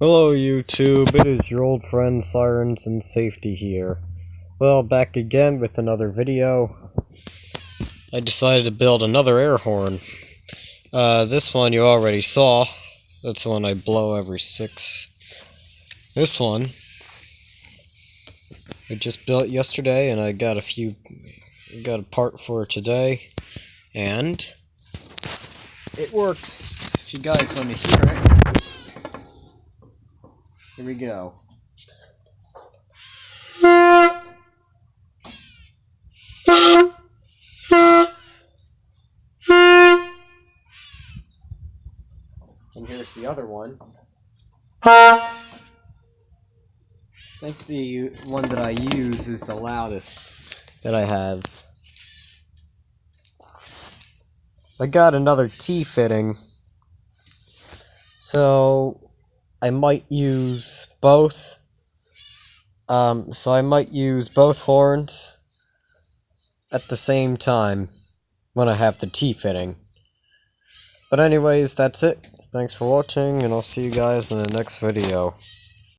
Hello YouTube, it is your old friend Sirens and Safety here. Well, back again with another video. I decided to build another air horn. This one you already saw. That's the one I blow every 6. This one I just built yesterday, and I got a part for it today, and it works. If you guys want to hear it, here we go. And here's the other one. I think the one that I use is the loudest that I have. I got another T-fitting, so I might use both. So I might use both horns at the same time when I have the T-fitting. But anyways, that's it. Thanks for watching, and I'll see you guys in the next video.